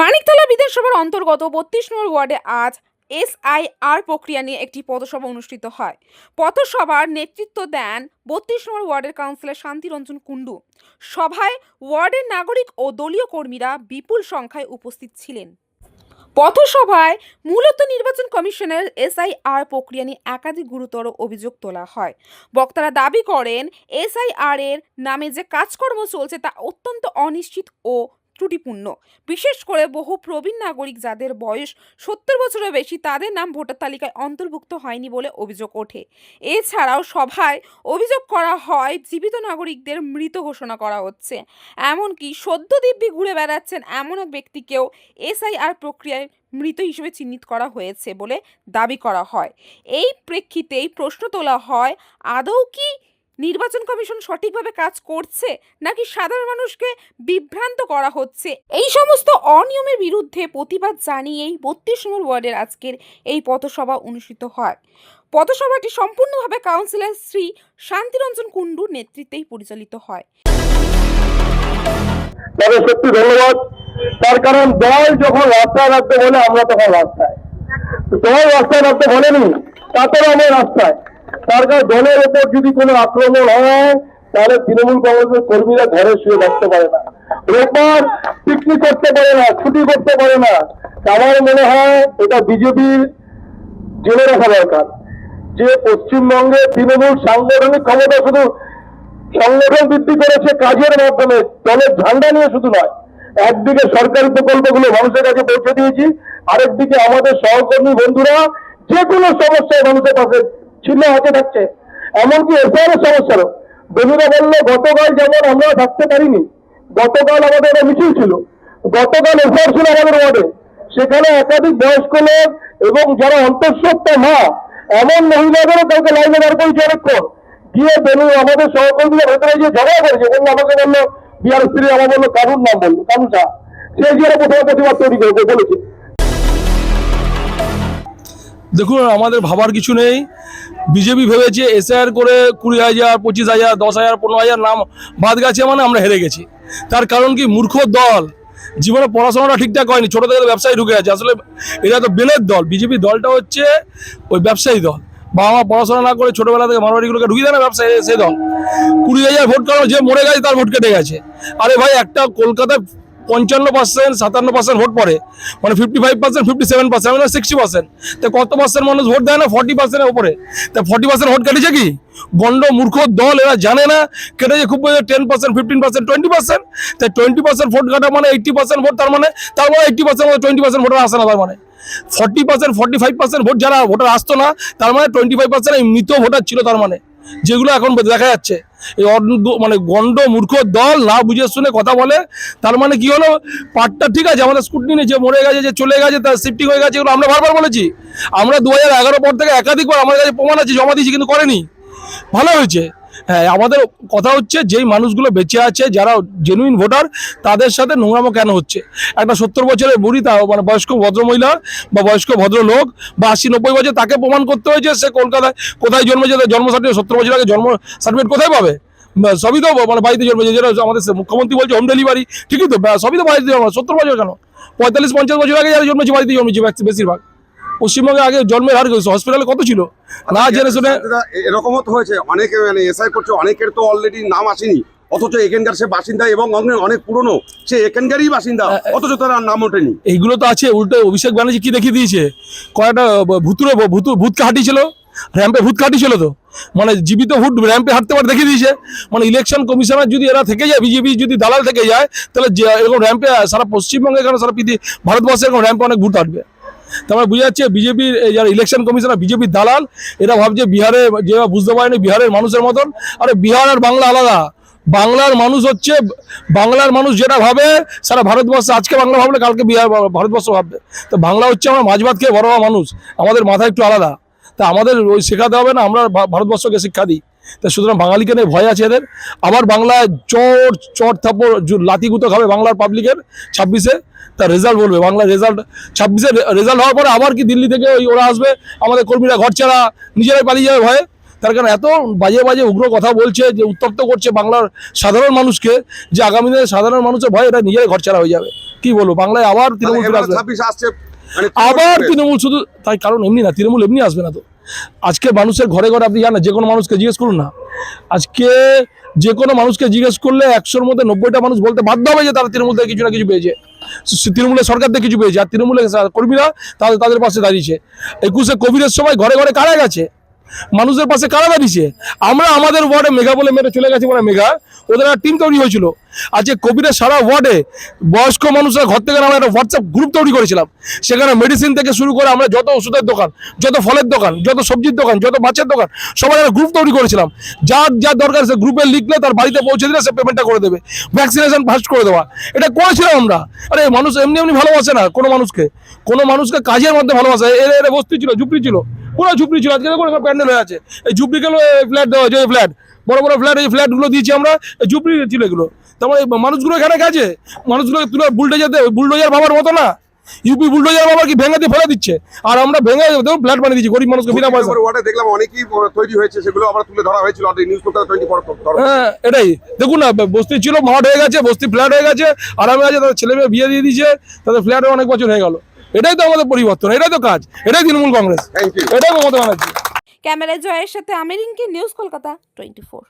মানিকতলা বিধানসভার অন্তর্গত ৩২ নম্বর ওয়ার্ডে আজ এসআইআর প্রক্রিয়া নিয়ে একটি পথসভা অনুষ্ঠিত হয়। পথসভার নেতৃত্ব দেন ৩২ নম্বর ওয়ার্ডের কাউন্সিলর শান্তিরঞ্জন কুণ্ডু। সভায় ওয়ার্ডের নাগরিক ও দলীয় কর্মীরা বিপুল সংখ্যায় উপস্থিত ছিলেন। পথসভায় মূলত নির্বাচন কমিশনের এসআইআর প্রক্রিয়া নিয়ে একাধিক গুরুতর অভিযোগ তোলা হয়। বক্তারা দাবি করেন, এসআইআর এর নামে যে কাজকর্ম চলছে তা অত্যন্ত অনিশ্চিত ও ত্রুটিপূর্ণ। বিশেষ করে বহু প্রবীণ নাগরিক যাদের বয়স ৭০ বছরের বেশি তাদের নাম ভোটার তালিকায় অন্তর্ভুক্ত হয়নি বলে অভিযোগ ওঠে। এছাড়াও সভায় অভিযোগ করা হয় জীবিত নাগরিকদের মৃত ঘোষণা করা হচ্ছে, এমনকি সদ্য দিব্যি ঘুরে বেড়াচ্ছেন এমন এক ব্যক্তিকেও এসআইআর প্রক্রিয়ায় মৃত হিসেবে চিহ্নিত করা হয়েছে বলে দাবি করা হয়। এই প্রেক্ষিতেই প্রশ্ন তোলা হয়, আদৌ কি নির্বাচন কমিশন সঠিকভাবে কাজ করছে নাকি সাধারণ মানুষকে বিভ্রান্ত করা হচ্ছে? এই সমস্ত অনিয়মের বিরুদ্ধে প্রতিবাদ জানিয়েই ৩২ নম্বর ওয়ার্ডের আজকের এই পথসভা অনুষ্ঠিত হয়। পথসভাটি সম্পূর্ণভাবে কাউন্সিলর শ্রী শান্তিরঞ্জন কুণ্ডুর নেতৃত্বেই পরিচালিত হয়। তবে সত্যি ধন্যবাদ, তার কারণ দল যখন রাস্তায় রাখতে বলে আমরা তখন রাস্তায়, দল রাস্তায় রাখতে বলেনি তারপরে আমরা রাস্তায়। তার কারণ দলের উপর যদি কোনো আক্রমণ হয় তাহলে তৃণমূল কংগ্রেসের কর্মীরা ঘরে শুয়ে থাকতে পারে না, রোববার পিকনিক করতে পারে না, ছুটি করতে পারে না। আমার মনে হয় এটা বিজেপির জেনে রাখা দরকার যে পশ্চিমবঙ্গে তৃণমূল সাংগঠনিক ক্ষমতা শুধু সংগঠন বৃদ্ধি করেছে কাজের মাধ্যমে, দলের ঝান্ডা নিয়ে শুধু নয়। একদিকে সরকারি প্রকল্পগুলো মানুষের কাছে পৌঁছে দিয়েছি, আরেকদিকে আমাদের সহকর্মী বন্ধুরা যে কোনো সমস্যায় মানুষের পাশে ছিল হাতে থাকছে, এমনকি এসআইআর সমস্যারও। বন্ধুরা বললো গতকাল যেমন আমরা থাকতে পারিনি, গতকাল আমাদের একটা মিছিল ছিল, গতকাল এসআইআর ছিল আমাদের ওয়ার্ডে, সেখানে একাধিক বয়স্ক লোক এবং যারা অন্তঃসত্ত্বা মা এমন মহিলাদেরও কাউকে লাইনে দাঁড় করেছে অনেকক্ষণ, গিয়ে বেনু আমাদের সহকর্মীরা ভেতরে গিয়ে ঝগড়া করেছে। বললো আমাকে বললো বিহার স্ত্রী, আমার বললো কারুর নাম বললো কানুষা, সে গিয়ে প্রথমে প্রতিবাদ তৈরি করে বলেছে। দেখুন, আমাদের ভাবার কিছু নেই। বিজেপি ভেবেছে এসআইআর করে 20,000, 25,000, 10,000, 15,000 নাম বাদ গেছে মানে আমরা হেরে গেছি। তার কারণ কি, মূর্খ দল, জীবনে পড়াশোনাটা ঠিকঠাক হয়নি, ছোটো থেকে ব্যবসায়ী ঢুকে আছে। আসলে এটা তো বেলের দল, বিজেপি দলটা হচ্ছে ওই ব্যবসায়ী দল। বাবা মা পড়াশোনা না করে ছোটোবেলা থেকে মারবাড়িগুলোকে ঢুকিয়ে দেয় না ব্যবসায়ী, সেই দল। 20,000 ভোট কারণ যে মরে গেছে তার ভোট কেটে গেছে। আরে ভাই, একটা কলকাতায় 55%, 57% ভোট পড়ে, মানে 55%, 57%, মানে 60%। তো কত পার্সেন্ট মানুষ ভোট দেয় না? 40%-এর উপরে। তা 40% ভোট কেটেছে কি? গন্ড মূর্খ দল, এরা জানে না কেটেছে খুব 10%, 15%, 20%। তাই 20% ভোট কাটা মানে 80% ভোট, তার মানে 80% 20% ভোটার আসে না। তার মানে 40%, 45% ভোট যারা ভোটার আসতো না, তার মানে 25% এই মৃত ভোটার ছিল। তার মানে যেগুলো এখন দেখা যাচ্ছে, এই মানে গন্ড মূর্খ দল না বুঝে শুনে কথা বলে। তার মানে কি হলো, পার্টটা ঠিক আছে, আমাদের স্কুটনি যে মরে গেছে, যে চলে গেছে, তার শিফটিং হয়ে গেছে, এগুলো আমরা বারবার বলেছি। আমরা 2011 পর থেকে একাধিকবার আমাদের কাছে প্রমাণ আছে, জমা দিয়েছি, কিন্তু করেনি। ভালো হয়েছে। হ্যাঁ, আমাদের কথা হচ্ছে যেই মানুষগুলো বেঁচে আছে, যারা জেনুইন ভোটার, তাদের সাথে নোংরামো কেন হচ্ছে? একটা 70 বছরের বুড়ি, তা মানে বয়স্ক ভদ্রমহিলা বা বয়স্ক ভদ্রলোক বা 80-90 বছর, তাকে প্রমাণ করতে হয়েছে সে কলকাতায় কোথায় জন্মেছে, জন্ম সার্টিফিকেট 70 বছর আগে জন্ম সার্টিফিকেট কোথায় পাবে? সবই তো মানে বাড়িতে জন্মেছে, যেটা আমাদের মুখ্যমন্ত্রী বলছে হোম ডেলিভারি, ঠিকই তো, সবই তো বাড়িতে জন্ম। 70 বছর কেন? 45-50 বছর আগে যারা জন্মেছে বাড়িতে জন্মেছে বেশিরভাগ। পশ্চিমবঙ্গে আগে জন্মের হার হসপিটালে কত ছিল না জেনে শুনে। এরকমও তো হয়েছে, অনেকে মানে এসআই করছে, অনেকের তো অলরেডি নাম আসেনি, অথচ এখানকার সে বাসিন্দা এবং অনেক পুরনো, সে এখানকারই বাসিন্দা, অথচ তার নাম ওঠেনি। এইগুলো তো আছে। উল্টো অভিষেক ব্যানার্জি কি দেখিয়ে দিয়েছে, কয়েকটা ভূতকে হাঁটিয়েছিল, র্যাম্পে ভূত কাটিয়েছিল, তো মানে জীবিত ভূত র্যাম্পে হাঁটতে পারে দেখিয়ে দিয়েছে। মানে ইলেকশন কমিশনার যদি এরা থেকে যায়, বিজেপি যদি দালাল থেকে যায়, তাহলে এরকম র্যাম্পে সারা পশ্চিমবঙ্গে, কেন সারা ভারতবর্ষে এরকম র্যাম্পে অনেক ভূত হাঁটবে। তারপরে বুঝে যাচ্ছে বিজেপির যারা ইলেকশন কমিশনার, বিজেপির দালাল, এরা ভাবছে বিহারে, যেভাবে বুঝতে পারেনি বিহারের মানুষের মতন। আরে বিহার আর বাংলা আলাদা। বাংলার মানুষ হচ্ছে, বাংলার মানুষ যেটা ভাবে সারা ভারতবর্ষে, আজকে বাংলা ভাবলে কালকে বিহার ভারতবর্ষ ভাববে। তো বাংলা হচ্ছে আমরা মাছ ভাত খেয়ে বড় হওয়া মানুষ, আমাদের মাথা একটু আলাদা। তা আমাদের ওই শেখাতে হবে না, আমরা ভারতবর্ষকে শিক্ষা দিই। তা সুতরাং বাঙালিকে নিয়ে ভয় আছে এদের। আবার বাংলায় চট থাপ্পড় লাতিগুতো খাবে বাংলার পাবলিকের 26-এ। তার রেজাল্ট বলবে, বাংলার রেজাল্ট 26-এ রেজাল্ট হওয়ার পরে আবার কি দিল্লি থেকে ওরা আসবে, আমাদের কর্মীরা ঘর ছাড়া নিজেরাই পালিয়ে যাবে ভয়ে। তার কারণ এত বাজে বাজে উগ্র কথা বলছে, যে উত্তপ্ত করছে বাংলার সাধারণ মানুষকে, যে আগামী দিনে সাধারণ মানুষের ভয় এটা নিজেরাই ঘর ছাড়া হয়ে যাবে। কি বলবো, বাংলায় আবার তৃণমূল ফিরে আসবে। 26 আসছে মানে আবার তৃণমূল শুধু তাই, কারণ এমনি না, তৃণমূল এমনি আসবে না তো। আজকে মানুষের ঘরে ঘরে আপনি জানেন, যে কোনো মানুষকে জিজ্ঞেস করুন না, আজকে যে কোনো মানুষকে জিজ্ঞেস করলে 100-র মধ্যে 90টা মানুষ বলতে বাধ্য হবে যে তারা তৃণমূল থেকে কিছু না কিছু পেয়েছে, তৃণমূলের সরকার থেকে কিছু পেয়েছে, আর তৃণমূলের কর্মীরা তাদের পাশে দাঁড়িয়েছে। 21শে কোভিডের সময় ঘরে ঘরে কারা গেছে, মানুষের পাশে কারা দাঁড়িয়েছে। আমরা আমাদের ওয়ার্ডে মেঘা বলে মেরে চলে গেছি, মানে মেঘা ওদের একটা টিম তৈরি হয়েছিল। আজকে কোভিডের সারা ওয়ার্ডে বয়স্ক মানুষরা ঘর থেকে আমরা একটা হোয়াটসঅ্যাপ গ্রুপ তৈরি করেছিলাম। সেখানে মেডিসিন থেকে শুরু করে আমরা যত ওষুধের দোকান, যত ফলের দোকান, যত সবজির দোকান, যত মাছের দোকান, সবাই একটা গ্রুপ তৈরি করেছিলাম। যার যা দরকার সে গ্রুপে লিখলে তার বাড়িতে পৌঁছে দিলে সে পেমেন্টটা করে দেবে, ভ্যাকসিনেশন ফার্স্ট করে দেওয়া, এটা করেছিলাম আমরা। আরে মানুষ এমনি এমনি ভালোবাসে না কোনো মানুষকে কাজের মধ্যে ভালোবাসে। এর বস্তি ছিল, ঝুপড়ি ছিল, পুরো ঝুপড়ি ছিল, আজকে দেখুন প্যান্ডেল হয়ে আছে। এই ঝুপড়ি গেলো ফ্ল্যাট দেওয়া হয়েছে, ফ্ল্যাট বড় বড় ফ্ল্যাট, এই ফ্ল্যাটগুলো দিয়েছি আমরা, এই ঝুপড়ি ছিল এগুলো। তারপরে মানুষগুলো এখানে গেছে, মানুষগুলোকে তুলে বুলডোজার বাবার মতো না, ইউপি বুলডোজার বাবা কি ভেঙে দিয়ে ফেলে দিচ্ছে, আর আমরা ভেঙে দেখুন ফ্ল্যাট বানিয়ে দিচ্ছি গরিব মানুষকে বিনা পয়সা। ওয়ার্ডে দেখলাম অনেকেই তৈরি হয়েছে, সেগুলো আবার তুলে ধরা হয়েছিল নিউজ পেপার 24। হ্যাঁ এটাই দেখুন না, বস্তি ছিল মাঠ হয়ে গেছে, বস্তি ফ্ল্যাট হয়ে গেছে, আরামে আছে, তাদের ছেলে মেয়ে বিয়ে দিয়ে দিয়েছে, তাদের ফ্ল্যাটে অনেক বছর হয়ে গেল। এটাই তো আমাদের পরিবর্তন, এটাই তো কাজ, এটাই তৃণমূল কংগ্রেস, থ্যাংক ইউ। এটাই মমতা ব্যানার্জি। ক্যামেরায় জয়ের সাথে আমেরিনকে, নিউজ কলকাতা 24।